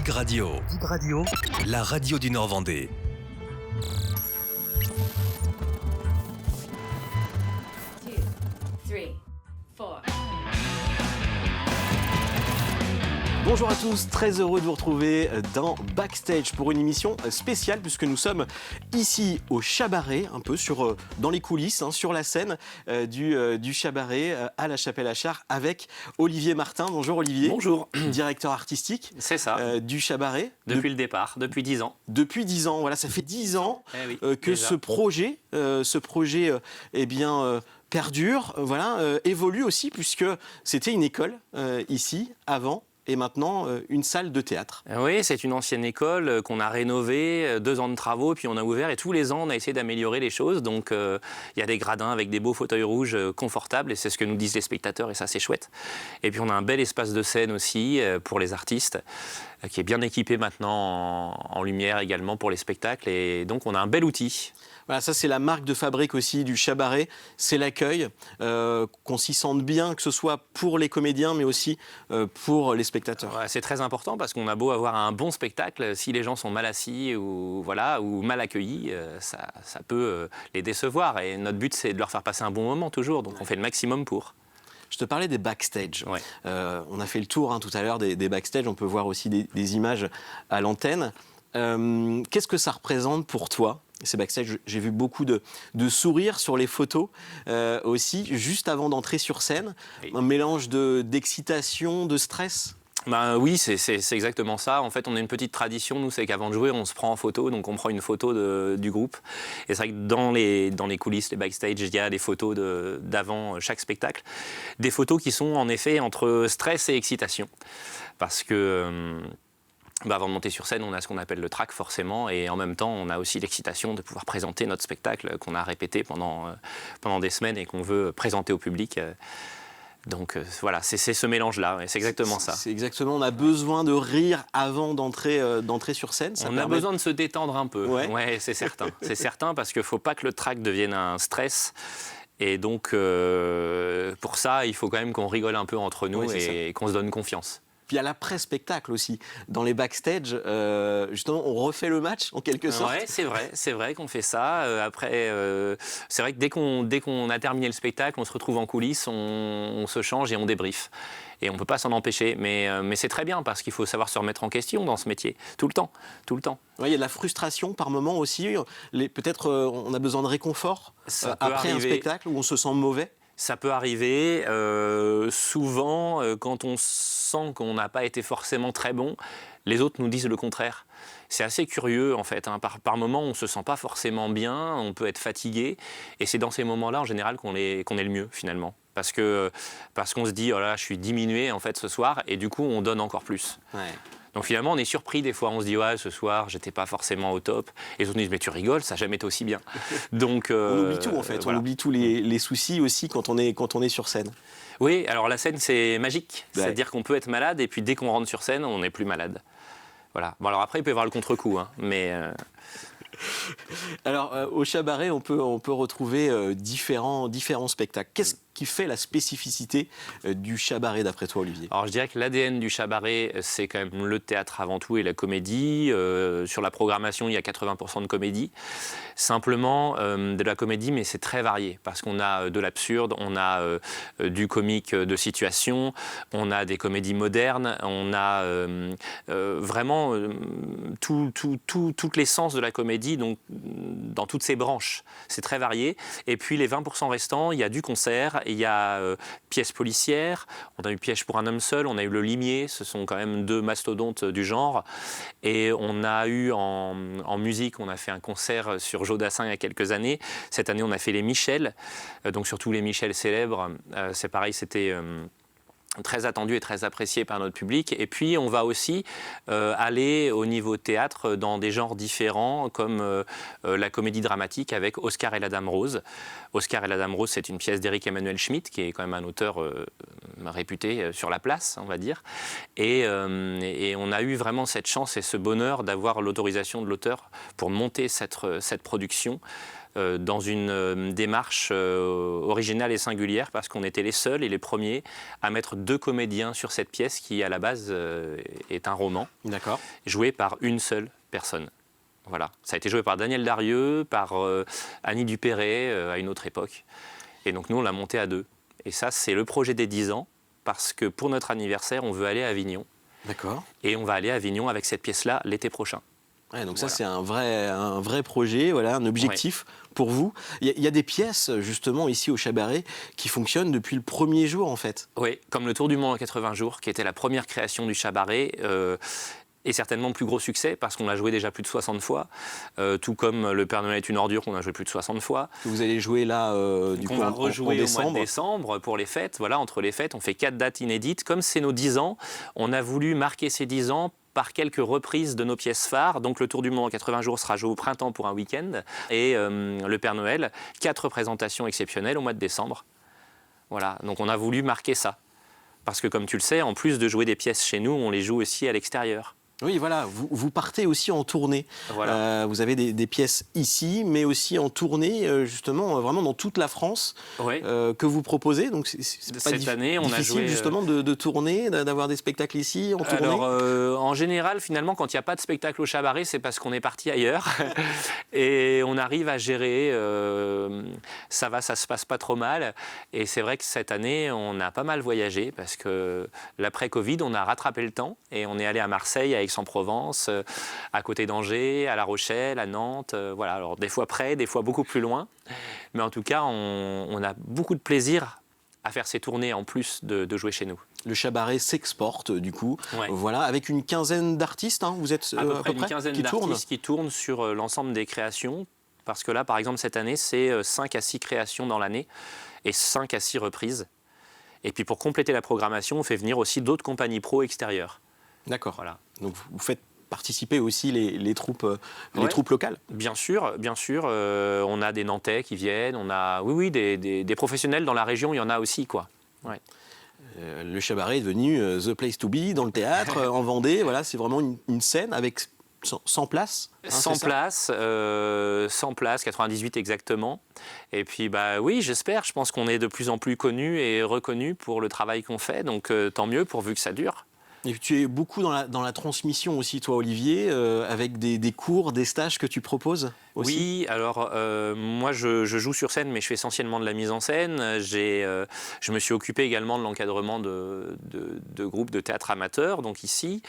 Big Radio. Big Radio, la radio du Nord-Vendée. Bonjour à tous, très heureux de vous retrouver dans Backstage pour une émission spéciale puisque nous sommes ici au Chabaret, un peu dans les coulisses, sur la scène du Chabaret à la Chapelle-Achard avec Olivier Martin. Bonjour Olivier. Bonjour. Directeur artistique. C'est ça. Du Chabaret. Depuis le départ, depuis 10 ans. Depuis 10 ans, voilà, ça fait 10 ans que déjà. ce projet perdure, évolue aussi puisque c'était une école ici avant. Et maintenant, une salle de théâtre. Oui, c'est une ancienne école qu'on a rénovée, 2 ans de travaux, puis on a ouvert. Et tous les ans, on a essayé d'améliorer les choses. Donc, il y a des gradins avec des beaux fauteuils rouges confortables. Et c'est ce que nous disent les spectateurs. Et ça, c'est chouette. Et puis, on a un bel espace de scène aussi pour les artistes, qui est bien équipé maintenant en lumière également pour les spectacles. Et donc, on a un bel outil. Voilà, ça c'est la marque de fabrique aussi du Chabaret, c'est l'accueil, qu'on s'y sente bien, que ce soit pour les comédiens mais aussi pour les spectateurs. Ouais, c'est très important parce qu'on a beau avoir un bon spectacle, si les gens sont mal assis ou mal accueillis, ça peut les décevoir. Et notre but c'est de leur faire passer un bon moment toujours, donc on fait le maximum pour. Je te parlais des backstage. Ouais. On a fait le tour tout à l'heure des backstage, on peut voir aussi des images à l'antenne. Qu'est-ce que ça représente pour toi ? Ces backstage, j'ai vu beaucoup de sourires sur les photos aussi, juste avant d'entrer sur scène. Oui. Un mélange d'excitation, de stress. Oui, c'est exactement ça. En fait, on a une petite tradition, nous, c'est qu'avant de jouer, on se prend en photo. Donc, on prend une photo du groupe. Et c'est vrai que dans les coulisses, les backstage, il y a des photos d'avant chaque spectacle. Des photos qui sont, en effet, entre stress et excitation. Parce que... avant de monter sur scène, on a ce qu'on appelle le track forcément, et en même temps, on a aussi l'excitation de pouvoir présenter notre spectacle qu'on a répété pendant des semaines et qu'on veut présenter au public. Donc voilà, c'est ce mélange-là, c'est exactement ça. C'est exactement, on a besoin de rire avant d'entrer sur scène. On a besoin de se détendre un peu, ouais c'est certain. C'est certain parce qu'il ne faut pas que le track devienne un stress. Et donc, pour ça, il faut quand même qu'on rigole un peu entre nous et qu'on se donne confiance. Puis il y a l'après-spectacle aussi. Dans les backstage, justement, on refait le match en quelque sorte. Oui, c'est vrai qu'on fait ça. Après, c'est vrai que dès qu'on a terminé le spectacle, on se retrouve en coulisses, on se change et on débriefe. Et on ne peut pas s'en empêcher. Mais c'est très bien parce qu'il faut savoir se remettre en question dans ce métier, tout le temps. Ouais, il y a de la frustration par moment aussi. Peut-être on a besoin de réconfort après un spectacle où on se sent mauvais. Ça peut arriver. Souvent, quand on sent qu'on n'a pas été forcément très bon, les autres nous disent le contraire. C'est assez curieux en fait. Par moments, on ne se sent pas forcément bien, on peut être fatigué. Et c'est dans ces moments-là, en général, qu'on est le mieux finalement. Parce qu'on se dit, oh là, je suis diminué en fait ce soir, et du coup, on donne encore plus. Ouais. Donc finalement, on est surpris des fois. On se dit, ouais, ce soir, j'étais pas forcément au top. Et les autres nous disent, mais tu rigoles, ça n'a jamais été aussi bien. Donc, on oublie tout en fait. Voilà. On oublie tous les soucis aussi quand on est sur scène. Oui, alors la scène, c'est magique. Ouais. C'est-à-dire qu'on peut être malade et puis dès qu'on rentre sur scène, on n'est plus malade. Voilà. Bon, alors après, il peut y avoir le contre-coup, mais... Alors, au Chabaret, on peut retrouver différents spectacles. Qu'est-ce qui fait la spécificité du Chabaret, d'après toi, Olivier ? Alors, je dirais que l'ADN du Chabaret, c'est quand même le théâtre avant tout et la comédie. Sur la programmation, il y a 80% de comédie. Simplement, de la comédie, mais c'est très varié. Parce qu'on a de l'absurde, on a du comique de situation, on a des comédies modernes, on a vraiment toute l'essence de la comédie, donc dans toutes ses branches. C'est très varié. Et puis les 20% restants, il y a du concert, il y a pièces policières, on a eu Piège pour un homme seul, on a eu Le Limier, ce sont quand même 2 mastodontes du genre. Et on a eu en musique, on a fait un concert sur Jodassin il y a quelques années. Cette année, on a fait les Michel, donc surtout les Michel célèbres. C'est pareil, c'était... très attendu et très apprécié par notre public. Et puis, on va aussi aller au niveau théâtre dans des genres différents, comme la comédie dramatique avec Oscar et la Dame Rose. Oscar et la Dame Rose, c'est une pièce d'Éric Emmanuel Schmitt, qui est quand même un auteur réputé sur la place, on va dire. Et on a eu vraiment cette chance et ce bonheur d'avoir l'autorisation de l'auteur pour monter cette production dans une démarche originale et singulière, parce qu'on était les seuls et les premiers à mettre 2 comédiens sur cette pièce qui, à la base, est un roman, D'accord. joué par une seule personne. Voilà. Ça a été joué par Daniel Darieux, par Annie Dupéré à une autre époque. Et donc nous, on l'a monté à 2. Et ça, c'est le projet des 10 ans, parce que pour notre anniversaire, on veut aller à Avignon. D'accord. Et on va aller à Avignon avec cette pièce-là l'été prochain. Ouais, donc Voilà. ça, c'est un vrai projet, voilà, un objectif pour vous. Il y a des pièces, justement, ici au Chabaret, qui fonctionnent depuis le premier jour, en fait. Oui, comme le Tour du Monde en 80 jours, qui était la première création du Chabaret, et certainement le plus gros succès, parce qu'on l'a joué déjà plus de 60 fois, tout comme Le Père Noël est une ordure, qu'on a joué plus de 60 fois. Vous allez jouer là, du coup, On va en rejouer au mois décembre. de décembre pour les fêtes. Voilà, entre les fêtes, on fait 4 dates inédites. Comme c'est nos 10 ans, on a voulu marquer ces 10 ans par quelques reprises de nos pièces phares. Donc le Tour du Monde en 80 jours sera joué au printemps pour un week-end. Et Le Père Noël, 4 représentations exceptionnelles au mois de décembre. Voilà, donc on a voulu marquer ça. Parce que comme tu le sais, en plus de jouer des pièces chez nous, on les joue aussi à l'extérieur. Oui, voilà, vous partez aussi en tournée. Voilà. Vous avez des pièces ici, mais aussi en tournée, justement, vraiment dans toute la France, Ouais. que vous proposez. Donc, c'est pas Cette année, on a difficile, joué, justement, de tourner, d'avoir des spectacles ici, en tournée. Alors, en général, finalement, quand il n'y a pas de spectacle au Chabaret, c'est parce qu'on est parti ailleurs. Et on arrive à gérer. Ça va, ça se passe pas trop mal. Et c'est vrai que cette année, on a pas mal voyagé parce que l'après-Covid, on a rattrapé le temps et on est allé à Marseille, à Aix-en-Provence, à côté d'Angers, à La Rochelle, à Nantes. Voilà. Alors, des fois près, des fois beaucoup plus loin. Mais en tout cas, on a beaucoup de plaisir à faire ces tournées en plus de jouer chez nous. Le Chabaret s'exporte, du coup, Ouais. voilà, avec une quinzaine d'artistes, hein, vous êtes À peu près à une peu près, quinzaine qui tournent. d'artistes qui tournent sur l'ensemble des créations. Parce que là, par exemple, cette année, c'est 5 à 6 créations dans l'année et 5 à 6 reprises. Et puis pour compléter la programmation, on fait venir aussi d'autres compagnies pro extérieures. D'accord. Voilà. Donc, vous faites participer aussi les troupes Ouais. locales. Bien sûr, on a des Nantais qui viennent, on a des professionnels dans la région, il y en a aussi, quoi. Ouais. Le Chabaret est devenu the place to be dans le théâtre, en Vendée. Voilà, c'est vraiment une scène avec 100 places. Hein, 100 c'est ça places, 100 places, 98 exactement. Et puis, bah oui, j'espère. Je pense qu'on est de plus en plus connus et reconnus pour le travail qu'on fait. Donc, tant mieux pourvu que ça dure. Et tu es beaucoup dans la transmission aussi, toi, Olivier, avec des cours, des stages que tu proposes aussi. Oui, alors moi je joue sur scène, mais je fais essentiellement de la mise en scène. Je me suis occupé également de l'encadrement de groupes de théâtre amateurs. Donc ici,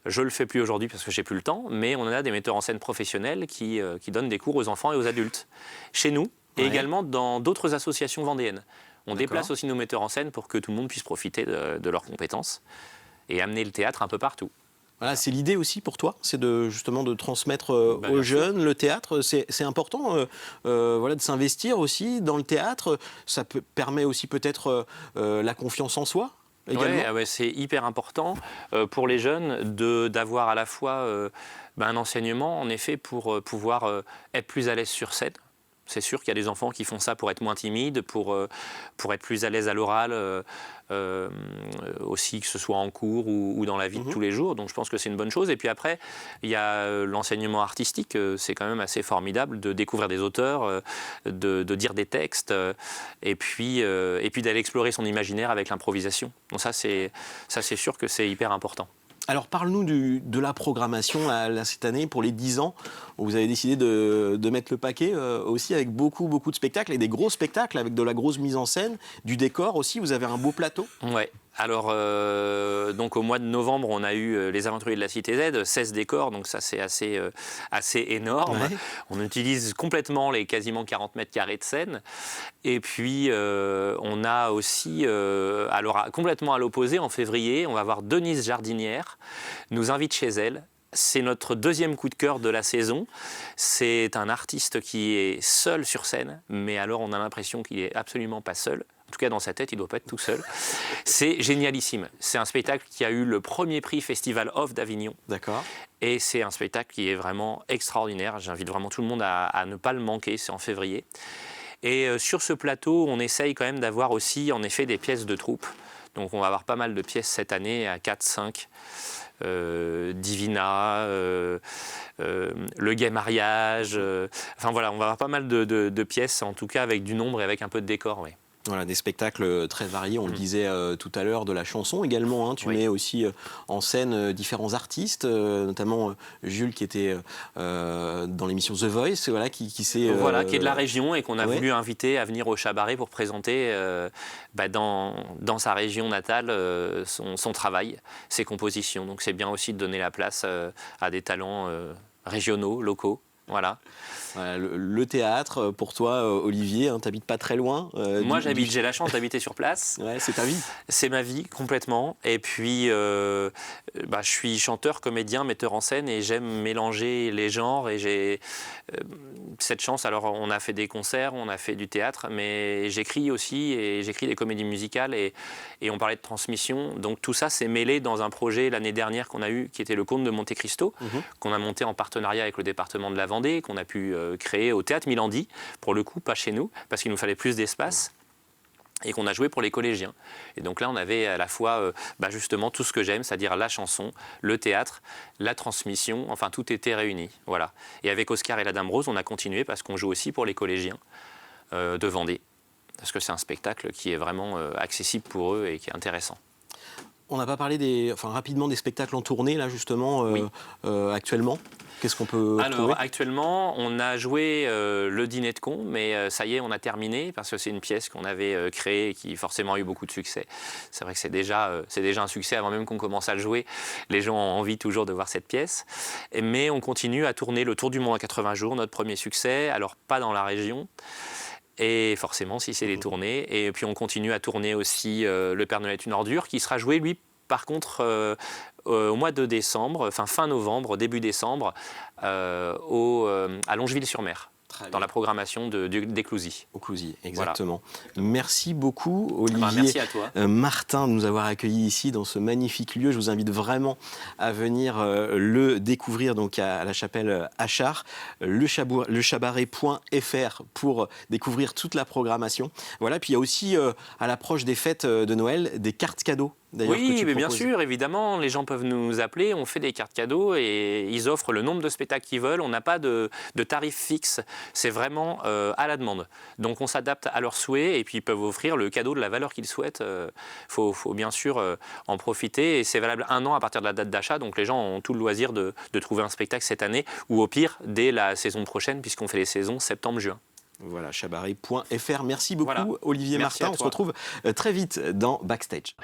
je le fais plus aujourd'hui parce que j'ai plus le temps, mais on a des metteurs en scène professionnels qui donnent des cours aux enfants et aux adultes chez nous et Ouais. également dans d'autres associations vendéennes. On D'accord. déplace aussi nos metteurs en scène pour que tout le monde puisse profiter de leurs compétences et amener le théâtre un peu partout. Voilà, c'est l'idée aussi pour toi, c'est justement de transmettre aux bien sûr. jeunes le théâtre. C'est important, voilà, de s'investir aussi dans le théâtre. Ça permet aussi peut-être la confiance en soi. Également. Ouais, c'est hyper important pour les jeunes d'avoir à la fois un enseignement, en effet, pour pouvoir être plus à l'aise sur scène. C'est sûr qu'il y a des enfants qui font ça pour être moins timides, pour être plus à l'aise à l'oral, aussi, que ce soit en cours ou dans la vie de tous les jours. Donc je pense que c'est une bonne chose. Et puis après, il y a l'enseignement artistique. C'est quand même assez formidable de découvrir des auteurs, de dire des textes, et puis d'aller explorer son imaginaire avec l'improvisation. Donc ça, c'est sûr que c'est hyper important. Alors parle-nous de la programmation là, cette année pour les 10 ans. Vous avez décidé de mettre le paquet aussi avec beaucoup de spectacles et des gros spectacles avec de la grosse mise en scène, du décor aussi. Vous avez un beau plateau. Ouais. Alors, donc au mois de novembre, on a eu Les Aventuriers de la Cité Z, 16 décors, donc ça c'est assez énorme. Ouais. On utilise complètement les quasiment 40 mètres carrés de scène. Et puis, on a aussi, alors complètement à l'opposé, en février, on va voir Denise Jardinière, nous invite chez elle. C'est notre deuxième coup de cœur de la saison. C'est un artiste qui est seul sur scène, mais alors on a l'impression qu'il n'est absolument pas seul. En tout cas, dans sa tête, il ne doit pas être tout seul. C'est génialissime. C'est un spectacle qui a eu le premier prix Festival Off d'Avignon. D'accord. Et c'est un spectacle qui est vraiment extraordinaire. J'invite vraiment tout le monde à ne pas le manquer. C'est en février. Et sur ce plateau, on essaye quand même d'avoir aussi, en effet, des pièces de troupe. Donc on va avoir pas mal de pièces cette année à 4, 5. Divina, le gay mariage, enfin voilà, on va avoir pas mal de pièces, en tout cas avec du nombre et avec un peu de décor. Oui. Voilà, des spectacles très variés, on le disait tout à l'heure, de la chanson également. Hein, tu mets aussi en scène différents artistes, notamment Jules qui était dans l'émission The Voice, voilà, qui s'est... Voilà, qui est de la région et qu'on a voulu inviter à venir au Chabaret pour présenter dans sa région natale son travail, ses compositions. Donc c'est bien aussi de donner la place à des talents régionaux, locaux. Voilà. Le théâtre, pour toi, Olivier, hein, t'habites pas très loin. Moi, j'ai la chance d'habiter sur place. Ouais, c'est ta vie. C'est ma vie, complètement. Et puis, je suis chanteur, comédien, metteur en scène et j'aime mélanger les genres. Et j'ai cette chance. Alors, on a fait des concerts, on a fait du théâtre, mais j'écris aussi et j'écris des comédies musicales et on parlait de transmission. Donc, tout ça s'est mêlé dans un projet l'année dernière qu'on a eu, qui était le Conte de Monte Cristo, qu'on a monté en partenariat avec le département de la Vendée, qu'on a pu créer au Théâtre Milandi, pour le coup, pas chez nous, parce qu'il nous fallait plus d'espace. Et qu'on a joué pour les collégiens. Et donc là, on avait à la fois justement tout ce que j'aime, c'est-à-dire la chanson, le théâtre, la transmission, enfin tout était réuni. Voilà. Et avec Oscar et la Dame Rose, on a continué parce qu'on joue aussi pour les collégiens de Vendée. Parce que c'est un spectacle qui est vraiment accessible pour eux et qui est intéressant. On n'a pas parlé rapidement des spectacles en tournée, là, justement, actuellement. Qu'est-ce qu'on peut trouver ? Actuellement, on a joué le Dîner de cons, mais ça y est, on a terminé, parce que c'est une pièce qu'on avait créée et qui forcément a eu beaucoup de succès. C'est vrai que c'est déjà un succès, avant même qu'on commence à le jouer. Les gens ont envie toujours de voir cette pièce. Mais on continue à tourner le Tour du Monde en 80 jours, notre premier succès, alors pas dans la région. Et forcément, si c'est les tournées. Et puis on continue à tourner aussi Le Père Noël est une ordure, qui sera joué, lui, par contre, au mois de décembre, fin novembre, début décembre, à Longeville-sur-Mer, dans la programmation d'Éclousy. Au Clousy, exactement. Voilà. Merci beaucoup, Olivier. Merci à toi. Martin, de nous avoir accueillis ici dans ce magnifique lieu. Je vous invite vraiment à venir le découvrir donc à la chapelle Achard, lechabaret.fr pour découvrir toute la programmation. Voilà, puis il y a aussi à l'approche des fêtes de Noël des cartes cadeaux. Oui, mais bien sûr, évidemment, les gens peuvent nous appeler, on fait des cartes cadeaux et ils offrent le nombre de spectacles qu'ils veulent. On n'a pas de tarif fixe, c'est vraiment à la demande. Donc on s'adapte à leurs souhaits et puis ils peuvent offrir le cadeau de la valeur qu'ils souhaitent. Faut bien sûr en profiter et c'est valable 1 an à partir de la date d'achat. Donc les gens ont tout le loisir de trouver un spectacle cette année ou au pire dès la saison prochaine puisqu'on fait les saisons septembre-juin. Voilà, chabaret.fr. Merci beaucoup, Olivier Martin. On se retrouve très vite dans Backstage.